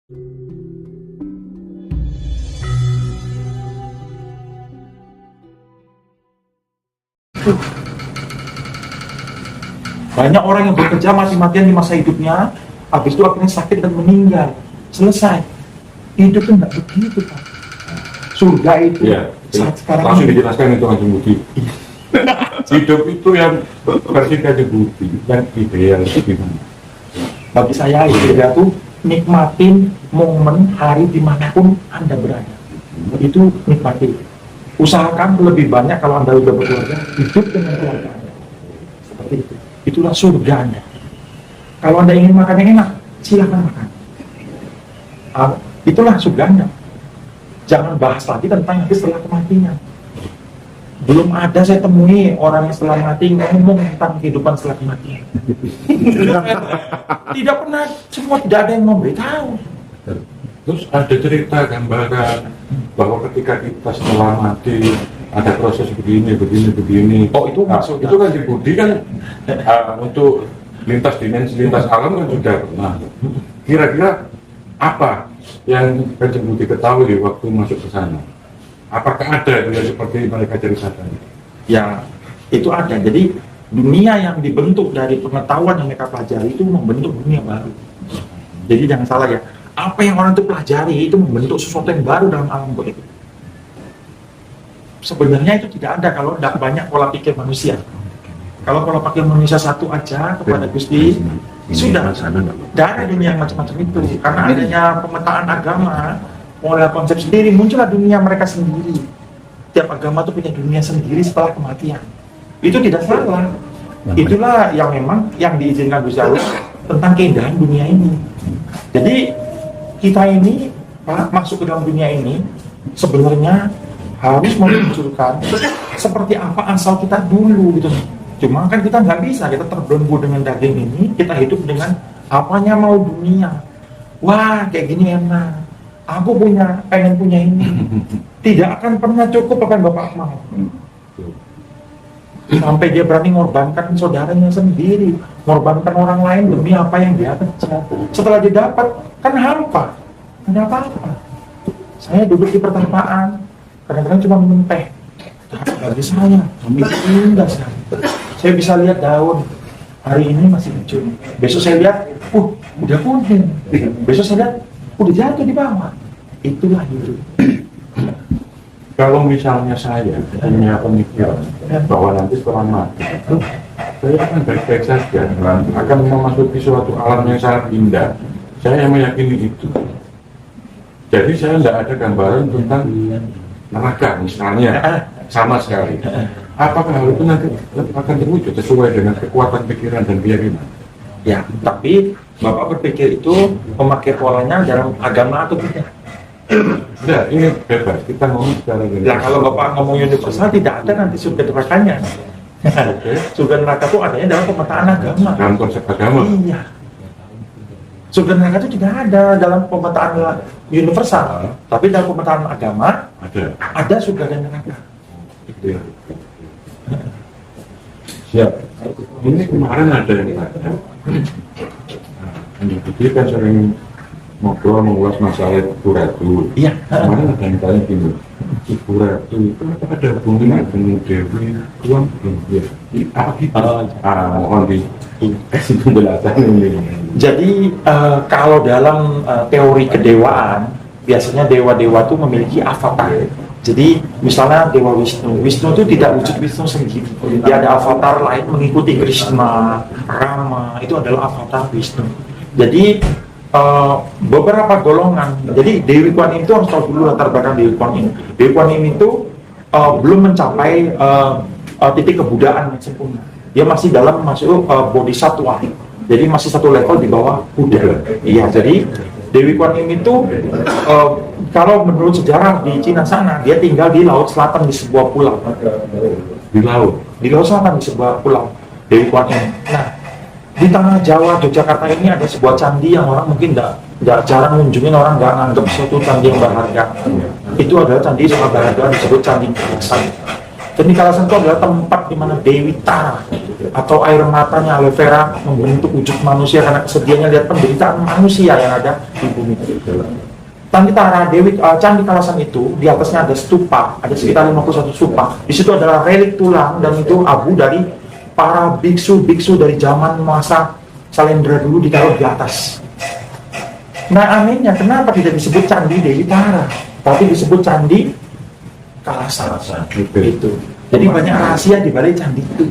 Banyak orang yang bekerja mati-matian di masa hidupnya, habis itu akhirnya sakit dan meninggal. Selesai. Hidup itu nggak begitu, Pak. Surga itu saat sekarang langsung dijelaskan itu langsung Budi. Hidup itu yang versi Kanjeng Budi, yang ideal itu gimana? Bagi saya ideal itu nikmatin momen hari dimanapun Anda berada. Itu nikmati. Usahakan lebih banyak kalau Anda sudah berkeluarga, hidup dengan keluarga Anda. Seperti itu. Itulah surga Anda. Kalau Anda ingin makan yang enak, silakan makan. Itulah surga Anda. Jangan bahas lagi tentang nanti setelah kematian. Belum ada saya temui orang yang setelah mati ngomong tentang kehidupan setelah kematian. Tidak pernah, semua tidak ada yang memberitahu. Terus ada cerita gambaran bahwa ketika kita setelah mati ada proses begini. Oh itu maksudnya? Itu kan di Budi kan untuk lintas dimensi, lintas alam kan sudah pernah. Kira-kira apa yang Kanjeng Budi ketahui waktu masuk ke sana? Apakah ada yang seperti mereka ceritakan? Ya, itu ada. Jadi dunia yang dibentuk dari pengetahuan yang mereka pelajari itu membentuk dunia baru. Jadi jangan salah ya, apa yang orang itu pelajari itu membentuk sesuatu yang baru dalam alam goib. Sebenarnya itu tidak ada kalau tidak banyak pola pikir manusia. Kalau pola pikir manusia satu aja kepada Gusti, sudah tidak ada dunia yang macam-macam itu. Karena adanya pemetaan agama, mulai konsep sendiri, muncullah dunia mereka sendiri. Tiap agama itu punya dunia sendiri setelah kematian. Itu tidak salah. Itulah yang memang yang diizinkan Gusti Allah tentang keindahan dunia ini. Jadi kita ini Pak, masuk ke dalam dunia ini sebenarnya harus memunculkan seperti apa asal kita dulu gitu. Cuma kan kita nggak bisa, kita terbelenggu dengan daging ini, kita hidup dengan apanya mau dunia. Wah kayak gini enak, aku pengen punya ini. Tidak akan pernah cukup apa yang Bapak mau. Sampai dia berani mengorbankan saudaranya sendiri, mengorbankan orang lain demi apa yang dia kejar. Setelah dia dapat, kan hampa, tidak apa-apa. Saya duduk di pertapaan, kadang-kadang cuma minum teh. Bagi saya, itu indah sekali. Saya bisa lihat daun, hari ini masih hijau. Besok saya lihat, udah kuning. Besok saya lihat, udah jatuh di bawah. Itulah hidup. Kalau misalnya saya punya pemikiran bahwa nanti setelah mati, saya akan baik-baik saja, akan memasuki suatu alam yang sangat indah. Saya meyakini itu. Jadi saya tidak ada gambaran tentang neraka misalnya, sama sekali. Apakah hal itu nanti akan terwujud sesuai dengan kekuatan pikiran dan keyakinan? Ya, tapi Bapak berpikir itu memakai polanya dalam agama atau tidak? Tidak, ini bebas. Kita ngomong secara general. Nah, kalau Bapak ngomong universal, tidak ada nanti surga nerakanya. Surga neraka itu adanya dalam pemetaan agama. Dalam konsep agama? Iya. Surga neraka itu tidak ada dalam pemetaan universal. Tapi dalam pemetaan agama, ada surga dan neraka. Itu ya. Siap. Ini kemarin ada yang tanya. Jadi kan sering ngobrol mengulas masalah Ibu Ratu. Iya. Kemarin ada yang tanya gini, Ibu Ratu itu ada hubungannya dengan Dewi Tuan? Ya. Apa gitu? Mohon di penjelasan ini. Jadi kalau dalam teori kedewaan, biasanya dewa-dewa itu memiliki avatar. Jadi misalnya Dewa Wisnu itu tidak wujud Wisnu sendiri. Dia ada avatar lain mengikuti Krishna, Rama, itu adalah avatar Wisnu. Jadi beberapa golongan. Jadi Dewi Kuan Yin itu harus tahu dulu latar belakang Dewi Kuan Yin. Dewi Kuan Yin itu belum mencapai titik kebudaan yang sempurna. Dia masih dalam masuk bodhisattva. Jadi masih satu level di bawah Buddha. Iya, jadi Dewi Kuan Yin itu kalau menurut sejarah di Cina sana, dia tinggal di laut selatan di sebuah pulau. Di laut Selatan di sebuah pulau Dewi Kuan Yin. Nah, di tanah Jawa, Yogyakarta ini ada sebuah candi yang orang mungkin tidak jarang mengunjungi, orang nggak nganggap suatu candi yang berharga. Itu adalah candi sangat berharga, disebut Candi Karasan. Candi Kalasan itu adalah tempat di mana Dewi Tara atau air matanya aloe vera membentuk wujud manusia karena kesedihannya lihat penderitaan manusia yang ada di bumi. Candi Tara Candi Kalasan itu di atasnya ada stupa, ada sekitar 51 stupa. Di situ adalah relik tulang dan itu abu dari para biksu-biksu dari zaman masa Salendra dulu ditaruh di atas. Nah anehnya kenapa tidak disebut Candi Dewi Tara, tapi disebut Candi Kalasan. Itu. Jadi banyak rahasia di balik candi itu.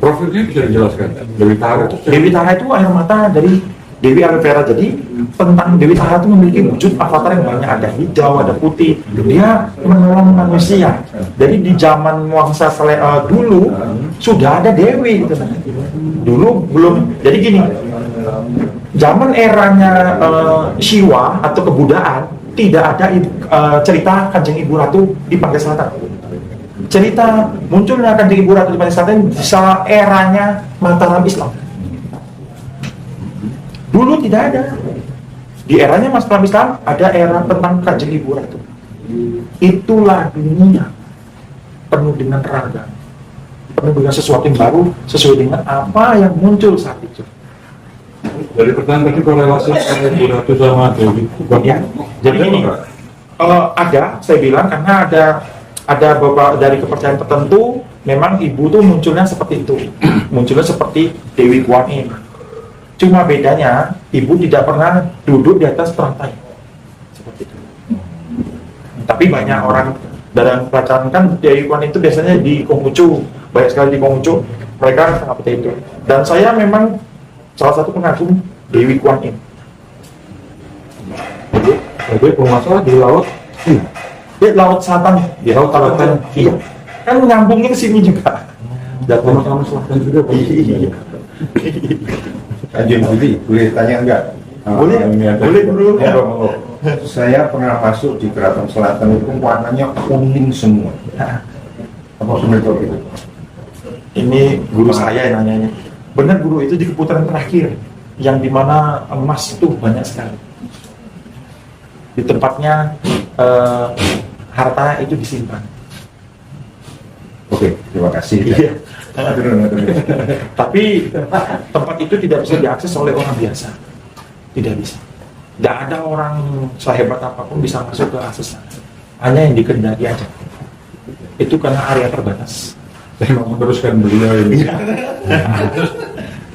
Profilnya bisa dijelaskan. Dewi Tara itu. Dewi Tara itu air mata dari Dewi aloe vera. Jadi tentang Dewi Tara itu memiliki wujud avatar yang banyak, ada hijau, ada putih. Dia menolong manusia. Jadi di zaman Wangsa dulu sudah ada Dewi gitu. Dulu belum. Jadi gini, zaman eranya Shiwa atau kebudayaan tidak ada cerita Kanjeng Ibu Ratu di Pantai Selatan. Cerita munculnya Kanjeng Ibu Ratu di Pantai Selatan bisa eranya Mataram Islam. Dulu tidak ada. Di eranya Mataram Islam ada era tentang Kanjeng Ibu Ratu. Itulah dunia penuh dengan raga, penuh dengan sesuatu yang baru sesuai dengan apa yang muncul saat itu. Dari pertanyaan tadi korelasi antara Ibu Ratu sama Dewi. Ya, jadi ini ada, saya bilang karena ada beberapa dari kepercayaan tertentu, memang ibu tuh munculnya seperti itu, munculnya seperti Dewi Kuan Yin. Cuma bedanya, ibu tidak pernah duduk di atas perantai, seperti itu. Tapi banyak orang dalam percayaan kan Dewi Kuan Yin itu biasanya di Konghucu, banyak sekali di Konghucu, mereka seperti itu. Dan saya memang salah satu pengagum Dewi Kuan Yin. Jadi bermasalah di laut. Di laut selatan, di laut selatan, iya. Kan nyambungnya ke sini juga. Dan sama-sama selatan juga. Iya. Kanjeng Budi, boleh tanya enggak? Boleh, boleh dulu. Ya. Saya pernah masuk di Keraton Selatan itu warnanya kuning semua. Apa benar itu? Ini guru saya yang nanyanya. Benar guru, itu di keputaran terakhir yang dimana emas itu banyak sekali. Di tempatnya harta itu disimpan. Oke, terima kasih. Iya. Tapi tempat itu tidak bisa diakses oleh orang biasa. Tidak bisa. Tidak ada orang sehebat apapun bisa masuk ke akses sana. Hanya yang dikehendaki aja. Itu karena area terbatas. Saya mau meneruskan beliau ini.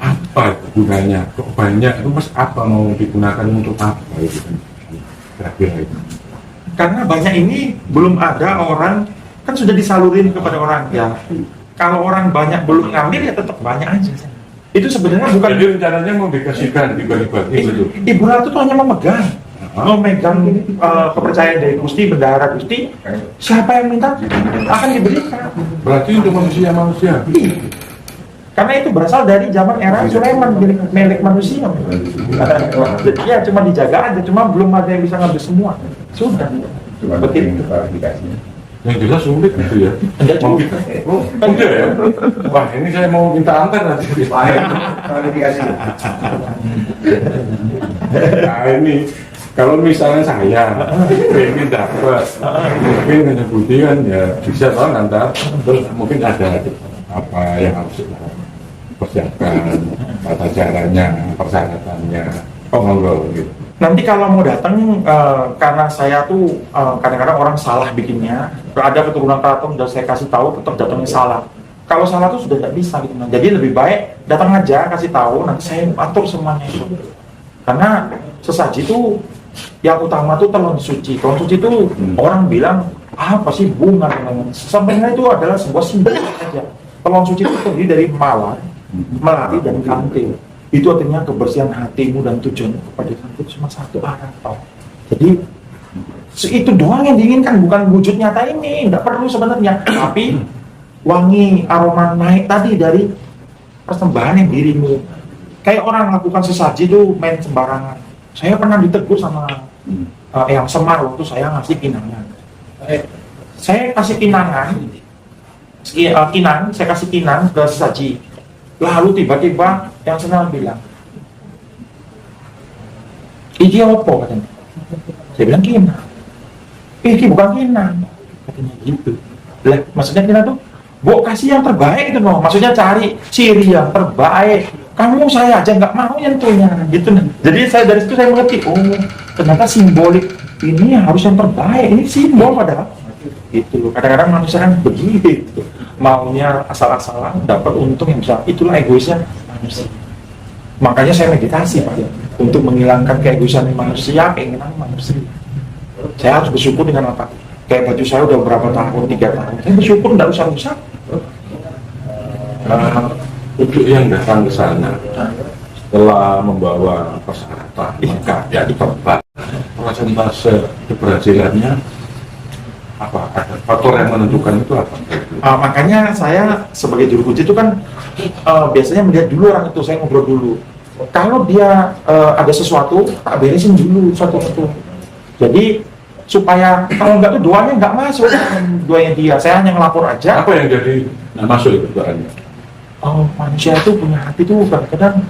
Apa gunanya? Kok banyak? Itu mas apa mau digunakan untuk apa? Itu kira-kira itu. Karena banyak ini belum ada orang, kan sudah disalurin kepada orang ya. Kalau orang banyak belum ngambil ya tetap banyak aja. Itu sebenarnya bukan. Jadi rencananya mau dikasihkan dibagi-bagi gitu. Ibu Ratu tuh hanya memegang kepercayaan dari Gusti, bendahara Gusti. Siapa yang minta akan diberikan. Berarti untuk manusia. Karena itu berasal dari zaman era Sulaiman, milik manusia. Jadi ya cuma dijaga aja, cuma belum ada yang bisa ngambil semua. Sudah. Cuma Begitu. klarifikasinya. Yang jelas sulit gitu ya. Enggak Mau juga. kita, enggak ya. Wah ini saya mau minta antar nanti. Klarifikasi. Nah ini kalau misalnya saya ingin dapat, mungkin hanya Budi kan ya bisa kan nanti terus mungkin ada apa yang harus persiapkan, tata caranya, persyaratannya, monggo gitu. Nanti kalau mau datang, karena saya tuh kadang-kadang orang salah bikinnya, ada keturunan keraton dan saya kasih tahu tetap datangnya salah. Kalau salah tuh sudah tidak bisa gitu. Nah, jadi lebih baik datang aja kasih tahu, nanti saya atur semuanya itu. Karena sesaji itu yang utama tuh telon suci. Telon suci itu orang bilang apa sih bunga? Sebenarnya itu adalah sebuah simbol saja. Telon suci itu terdiri dari mawar, melati dan kantil. Itu artinya kebersihan hatimu dan tujuan kepada Tuhan itu cuma satu arah toh. Jadi itu doang yang diinginkan, bukan wujud nyata ini, nggak perlu sebenarnya. Tapi wangi aroma naik tadi dari persembahan yang dirimu. Kayak orang melakukan sesaji itu main sembarangan. Saya pernah ditegur sama yang Semar waktu saya ngasih kinangan. Saya kasih kinangan, saya kasih kinang ke sesaji. Lalu tiba-tiba yang Senal bilang, "Iki opo?" katanya. Saya bilang kinang. Iki bukan kinang. Katanya gitu. Lah, maksudnya kinang tuh Bu kasih yang terbaik itu loh, maksudnya cari ciri yang terbaik. Kamu saya aja nggak mau nyentuhnya gitu. Jadi saya dari situ saya mengerti, oh ternyata simbolik ini harus yang terbaik, ini simbol padahal. Gitu. Kadang-kadang manusia kan begitu, maunya asal-asalan dapat untung yang besar. Itulah egoisnya manusia. Makanya saya meditasi Pak, untuk menghilangkan keegoisan manusia, keinginan manusia. Saya harus bersyukur dengan apa? Kayak baju saya udah berapa tahun, 3 tahun. Saya bersyukur nggak rusak-rusak. Untuk yang datang ke sana setelah membawa persyaratan ya diperbat persentase keberhasilannya apa, ada faktor yang menentukan itu apa? Makanya saya sebagai juru kunci itu kan biasanya melihat dulu orang itu, saya ngobrol dulu. Kalau dia ada sesuatu, tak beresin dulu satu-satu. Jadi supaya kalau enggak tuh doanya nggak masuk, doanya dia. Saya hanya ngelapor aja. Apa yang jadi masuk itu doanya? Manusia itu punya hati tuh kadang-kadang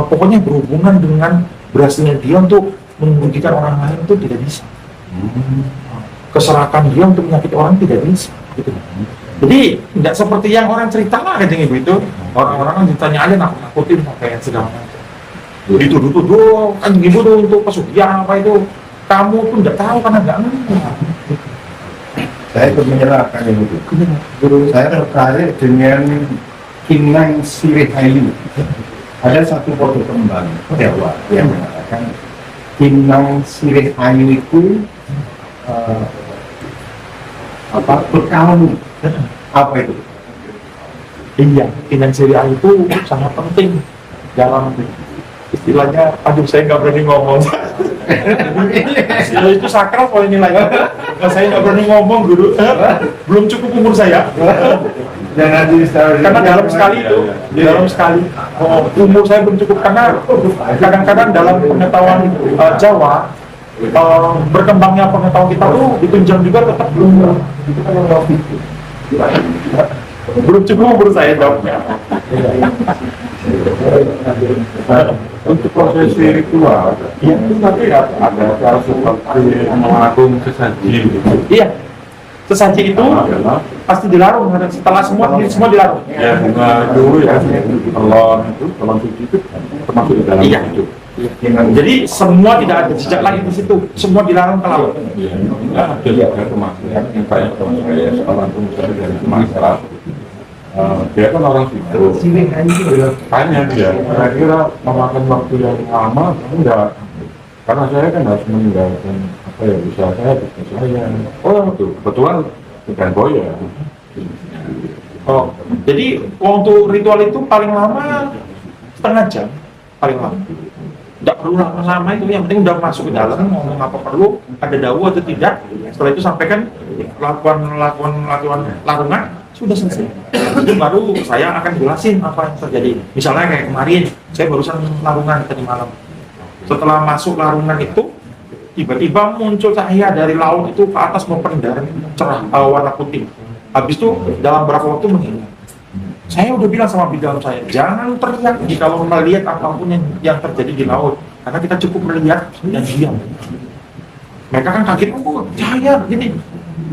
pokoknya berhubungan dengan berhasilnya dia untuk merugikan orang lain itu tidak bisa. Keserakan dia untuk menyakiti orang tidak bisa. Gitu. Jadi tidak seperti yang orang cerita lah katanya ibu itu. Orang-orang kan ditanya aja nakut-nakutin kayak segala macam. Dituduh-tuduh kan ibu tuh untuk pesugihan apa itu. Kamu pun tidak tahu karena nggak ngerti. Saya ikut menyerahkan itu. Saya tertarik dengan Kinang Sirihayu. Ada satu foto kembang Jawa yang mengatakan Kinang Sirihayu itu berkalung. Apa itu? Iya, Kinang Sirihayu itu sangat penting dalam istilahnya, aduh saya nggak berani ngomong. Istilah itu sakral kalau nilainya. Saya nggak berani ngomong dulu. Belum cukup umur saya. Jangan Karena dalam sekali itu, dalam sekali. Umur saya belum cukup karena kadang-kadang dalam pengetahuan Jawa, berkembangnya pengetahuan kita tuh ditunjang juga tetap belum cukup umur saya jawabnya. Untuk proses ritual, itu nanti ada cara seperti melakukan sesaji. Iya, sesaji itu pasti dilarung. Setelah semua dilarung. Ya, bunga dulu ya. Kalau suci itu termasuk di dalam Iya. itu. Jadi semua tidak ada jejak lagi di situ, semua dilarung ke laut. Iya, ada juga termasuk yang kayak teman saya seorang itu misalnya dari Sumatera. Dia kan orang situ. Tanya dia, kira-kira memakan waktu yang lama enggak? Karena saya kan harus meninggalkan apa ya, usaha saya, bisnis saya. Oh, itu kebetulan bukan boya. Oh, jadi untuk ritual itu paling lama setengah jam, paling lama. Tidak perlu lama-lama itu, yang penting udah masuk ke dalam, ngomong apa perlu, ada dawu atau tidak. Setelah itu sampaikan lakukan larungan, sudah selesai. Itu baru saya akan jelasin apa yang terjadi. Misalnya kayak kemarin, saya barusan larungan tadi malam. Setelah masuk larungan itu, tiba-tiba muncul cahaya dari laut itu ke atas memperdarah cerah warna putih. Habis itu dalam berapa waktu menghilang. Saya udah bilang sama bidan saya, jangan teriak kalau melihat apapun yang terjadi di laut, karena kita cukup melihat dan diam. Mereka kan kaget, oh cahaya gini.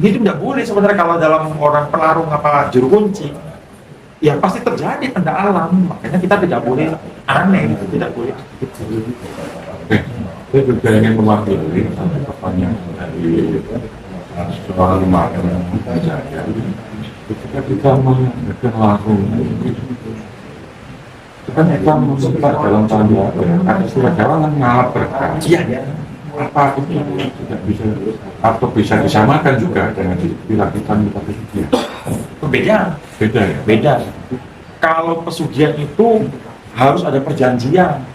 Itu tidak boleh sebenarnya kalau dalam orang pelarung apa juru kunci. Ya pasti terjadi tanda alam, makanya kita tidak boleh aneh, tidak boleh. Saya juga ingin mewakili satu pertanyaan dari soal makna saya. Ketika kita menggunakan larung, kan kita menyebar dalam tanda ada surat Jawa kan ngalap berkah. Iya. Apa itu tidak bisa atau bisa disamakan juga dengan dilakukan kita pesugihan? Beda Ya? beda. Kalau pesugihan itu harus ada perjanjian.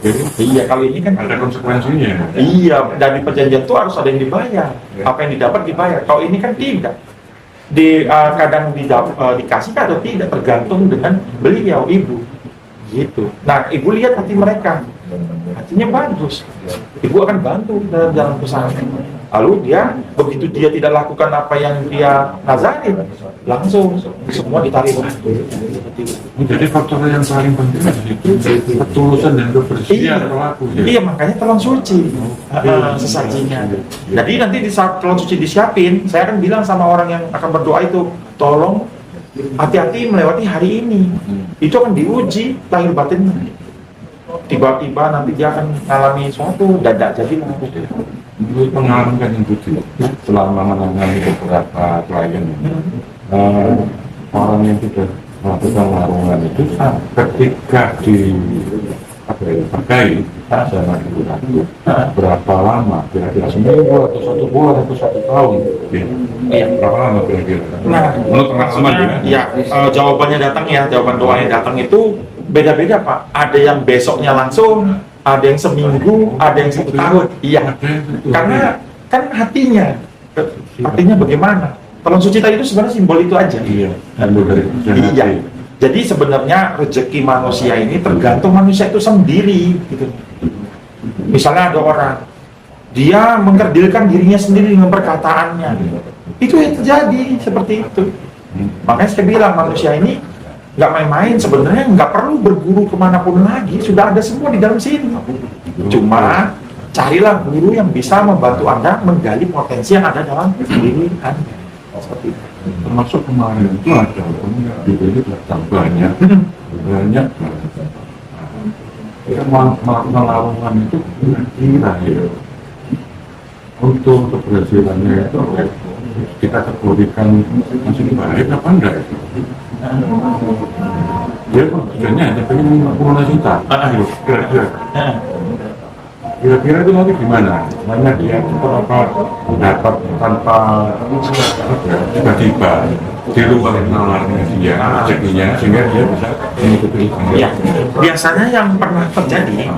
Jadi, Iya, kalau ini kan ada konsekuensinya. iya, dari perjanjian itu harus ada yang dibayar. Apa yang didapat dibayar. Kalau ini kan tidak. Kadang dikasih atau tidak tergantung dengan beliau ibu. Gitu. Nah, ibu lihat hati mereka. Hatinya bagus. Ibu akan bantu dalam jalan usaha. Lalu dia, begitu dia tidak lakukan apa yang dia nazarin, langsung semua ditarik. Jadi faktor yang paling penting itu ketulusan dan kebersihan pelaku. Iya, makanya telon suci sesajinya. Jadi nanti di saat telon suci disiapin, saya akan bilang sama orang yang akan berdoa itu, tolong hati-hati melewati hari ini. Itu akan diuji lahir batinnya. Tiba-tiba nanti dia akan mengalami suatu dadak jadi Menurut pengalaman kan yang Budi, selama menangani beberapa klien, orang yang sudah melakukan warungan itu ketika dipakai sama digunakan berapa lama, kira-kira seminggu atau 1 bulan atau 1 tahun, berapa lama kira-kira? Nah, menurut pengalaman ya, jawabannya datang ya, jawaban doanya datang itu beda-beda Pak. Ada yang besoknya langsung, ada yang seminggu, ada yang 1 tahun. Iya, karena kan hatinya bagaimana? Tolong suci tadi itu sebenarnya simbol itu aja. Iya, simbol dari iya. Jadi sebenarnya rezeki manusia ini tergantung manusia itu sendiri. Gitu. Misalnya ada orang, dia mengkerdilkan dirinya sendiri dengan perkataannya. Itu yang terjadi seperti itu. Makanya saya bilang manusia ini nggak main-main, sebenarnya nggak perlu berguru kemanapun lagi, sudah ada semua di dalam sini. Cuma carilah guru yang bisa membantu Anda menggali potensi yang ada dalam diri Anda. Seperti itu. Termasuk kemarin itu ada juga datang banyak kita melakukan lawangan itu kira-kira ya untuk keberhasilannya itu kita kategorikan masih baik apa enggak itu dia tujuannya hanya pengen mengumpulkan cinta kira-kira itu nanti gimana? Hanya dia dapat tanpa tiba-tiba di luar nalarnya dia rezekinya sehingga dia bisa mengikuti ya, biasanya yang pernah terjadi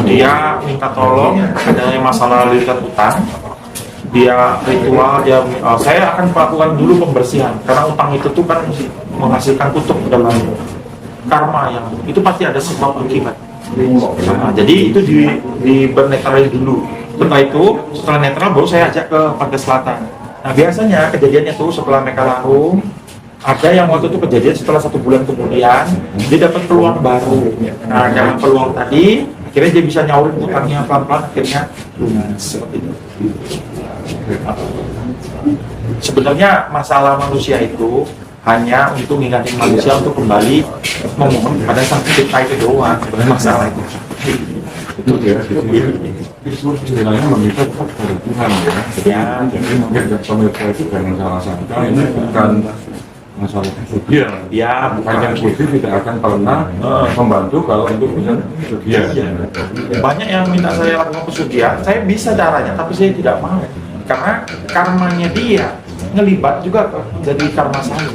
dia minta tolong ada masalah lilit utang, dia ritual, saya akan melakukan dulu pembersihan karena utang itu tuh kan menghasilkan kutub dalam karma yang itu pasti ada sebab akibat. Nah, jadi itu di bernetrali dulu. Setelah netral baru saya ajak ke Pantai Selatan. Nah biasanya kejadiannya tuh setelah mereka larung, ada yang waktu itu kejadian setelah 1 bulan kemudian dia dapat peluang baru. Nah dalam peluang tadi akhirnya dia bisa nyaurin utangnya pelan-pelan, akhirnya lunas seperti itu. Sebenarnya masalah manusia itu hanya untuk mengingatkan manusia untuk kembali memohon kepada Sang Pencipta itu doang. Sebenarnya masalah itu. itu ya istilahnya meminta kepada Tuhan ya. Jadi mungkin pemirsa itu jangan salah sangka ini bukan masalah pesugihan. Ya, Kanjeng Budi tidak akan pernah membantu kalau untuk bisa pesugihan. banyak yang minta saya lakukan pesugihan, saya bisa caranya, tapi saya tidak mau karena karmanya dia ngelibat juga jadi karma saya.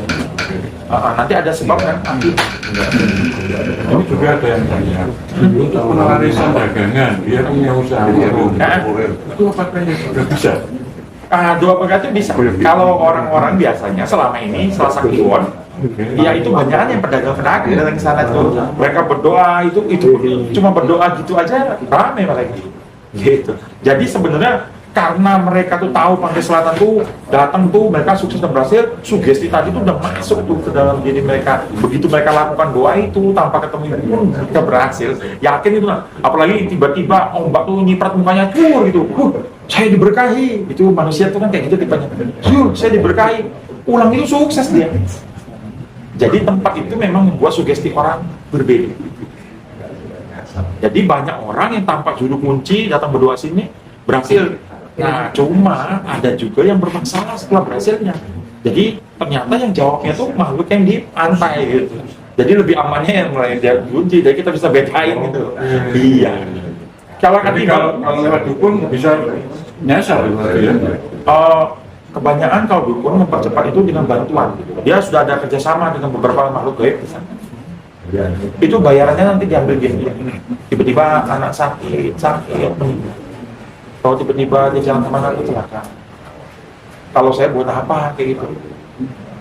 Nanti ada sebab kan nanti. Ini juga ada yang tanya untuk penelarisan dagangan dia punya usaha warung itu apakah sudah bisa? Dua pekat itu bisa. Kalau orang-orang biasanya selama ini setelah Kliwon, ya itu banyak yang pedagang-pedagang datang ke sana tuh. Mereka berdoa itu cuma berdoa gitu aja ramai mereka. Gitu. Jadi sebenarnya karena mereka tuh tahu Pantai Selatan tuh datang tuh mereka sukses dan berhasil, sugesti tadi tuh udah masuk tuh ke dalam diri mereka. Begitu mereka lakukan doa itu tanpa ketemu ibu pun mereka berhasil. Yakin itu nah. Apalagi tiba-tiba ombak tuh nyiprat mukanya cur gitu. Saya diberkahi. Itu manusia tuh kan kayak gitu tipenya. Saya diberkahi. Ulang itu sukses dia. Jadi tempat itu memang membuat sugesti orang berbeda. Jadi banyak orang yang tanpa juru kunci datang berdoa sini berhasil. Nah, cuma ada juga yang bermasalah setelah berhasilnya. Jadi ternyata yang jawabnya tuh makhluk yang di pantai gitu. Jadi lebih amannya yang mulai dia kunci, jadi kita bisa bedain gitu. Iya. Kalau lewat dukun bisa nyasar ya. Kebanyakan kalau dukun mempercepat itu dengan bantuan. Dia sudah ada kerjasama dengan beberapa makhluk gaib di sana. Itu bayarannya nanti diambil dia. Tiba-tiba anak sakit. Kalau tiba-tiba dia jalan kemana itu celaka. Kalau saya buat apa kayak gitu?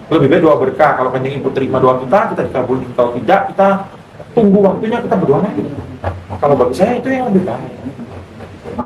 Lebih baik doa berkah. Kalau Kanjeng Ibu terima doa kita dikabulin. Kalau tidak, kita tunggu waktunya kita berdoa lagi. Kalau bagi saya itu yang lebih baik.